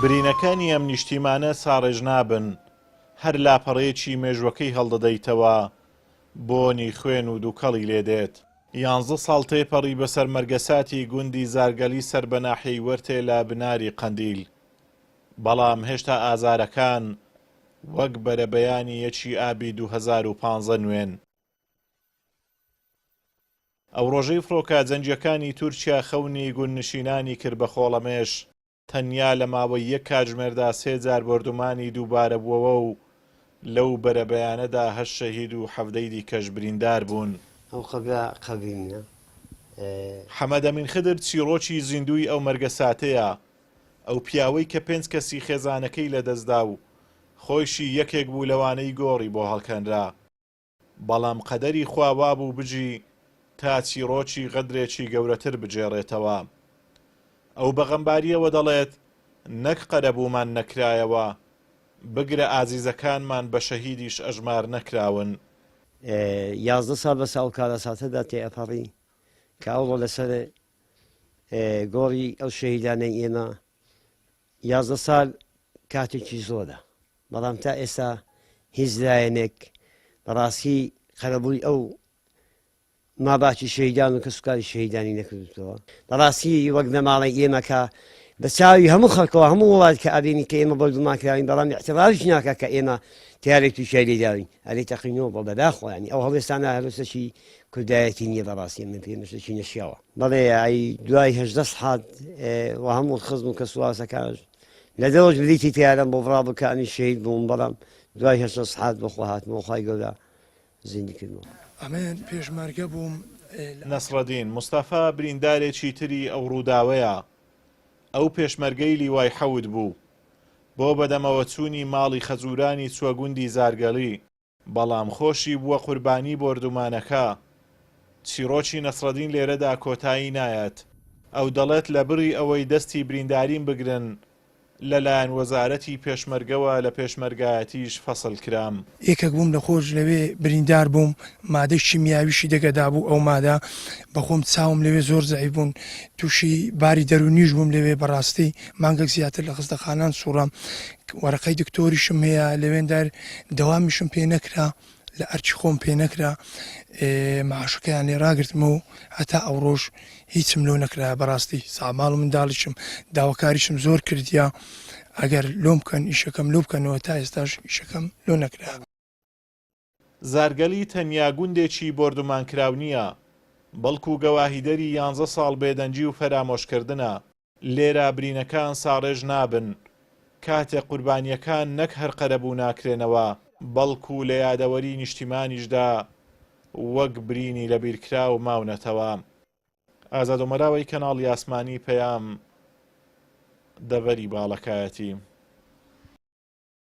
برینەکانی ئەم نیشتیمانە ساڕێژ نابن، هەر لاپەڕەیەکی مێژوەکەی هەڵدەدەیتەوە، بۆنی خوێن و دووکەڵی لێدێت. 11 ساڵ تێپەڕی بەسەر مەرگەساتی گوندی زارگەلی سەر بە ناحیەی وەرتێ لە بناری قەندیل، بەڵام هێشتا ئازارەکان وەک بەرەبەیانی یەکی ئابی 2015 نوێن. ئەو ڕۆژەی فڕۆکە جەنگیەکانی تورکیا خەونی گوندنشینانی کرد بە خۆڵەمێش، تەنیا لە ماوەی یەک کاتژمێردا 3 جار بەردومانی دووبارە بووەوە و لەو بەرەبەیانەدا 8 شەهید و 17 دیکەش بریندار بوون. ئەو قەبیمە حەمەدەمین خدر چیرۆکی زیندوی ئەو مەرگەساتەیە، ئەو پیاوەی کە 5 کەسی خێزانەکەی لەدەستدا و خۆیشی یەکێک بوو لەوانەی گۆڕی بۆ هەڵکەندرا، بەڵام قەدەری خواوا بوو بجی تا چیرۆکی غەدرێکی گەورەتر بجێڕێتەوە. ئەو بەغەمباریەوە دەڵێت نەک قەرەبوومان نەکرایەوە، بگرە ئازیزەکانمان بە شەهیدیش ئەژمار نەکراون. 11 ساڵ بە ساڵ کارەساتەدا تێئەپەڕی کە ئەوڕۆ لەسەر گۆڕی ئەو شەهیدانەی ئێمە 11 ساڵ کاتێکی زۆرە، بەڵام تا ئێستا هیچ لایەنێک بەڕاستی قەرەبووی ئەو ماباتی شەهیدان و کە سوکاری شەهیدانی نەکردوتەوە. بەڕاستی وەک لە ماڵی ئێمە کە بە چاوی هەموو خەڵکەوە هەموو وڵات کە ئەبینی کە ئێمە بەردومانکراوین، بەڵام اعتباریش ناکە کە ئێمە تیارێکی شایلی داوین ئەلێ تەقینەوە بە بەداخۆیانی ئەو هەڵێستانە هەلوسەشی کوردایەتی نییە بەڕاستی من پێمەشتێکی نەشیاوە. بەڵێ ئەی دوای 18 ساعات و هەموو خزم و کە سواسەکانش لە دەوەش بریتی تیارم بۆ بڕا بکانی شەهید بووم، بەڵام دوای 18 ساعات بەخوا هاتمەوە خی گەورە زیندی کردەوە. ئەمێن پێشمەرگە بووم. نەسڕەدین موستەفا بریندارێکی تری ئەو ڕووداوەیە، ئەو پێشمەرگەی لیوای حەوت بوو بۆ بەدەمەوە چوونی ماڵی خەزورانی چوەگوندی زارگەڵی، بەڵام خۆشی بووە قوربانی بۆردومانەکە. چیرۆکی نەسڕەدین لێرەدا کۆتایی نایەت، ئەو دەڵێت لە بڕی ئەوەی دەستی برینداریم بگرن لەلایەن وەزارەتی پێشمەرگەوە لە پێشمەرگایەتیش فەسڵ کرام. یەکێک بووم لە خۆش لەوێ بریندار بووم، مادەی شیمیاویشی دەگەدا بوو، ئەو مادە بەخۆم چاوم لەوێ زۆر زەعیف بوون، تووشی باری دەرونیش بووم لەوێ بەڕاستی مانگەک زیاتر لە خستەخانان سوڕام، وەرەقەی دکتۆریشم هەیە لەوێندار دەوامیشم پێ نەکرا، لە ئەرچی خۆم پێ نەکرا، ماشەکەیان لێ ڕاگرتمە و هەتا ئەو ڕۆژ هیچم لۆ نەکرا. بەڕاستی ساماڵ و منداڵیشم داواکاریشم زۆر کردیا، ئەگەر لۆم بکەن ئیشەکەم لۆ بکەنەوە، تا ئێستاش ئیشەکەم لۆ نەکرا. زارگەلی تەنیا گوندێکی بۆردومانکراو نییە، بەڵکو گەواهیدەری 11 ساڵ بێدەنجی و فەرامۆشکردنە. لێرە برینەکان ساڕێژ نابن، کاتێک قوربانیەکان نەک هەر قەرەبوو ناکرێنەوە، بەڵکو لە یادەوەری نیشتیمانیشدا وەک برینی لە بیرکرا و ماونەتەوە. ئازاد و مەراوەی کەناڵی ئاسمانی پەیام، دەڤەری باڵەکایەتی.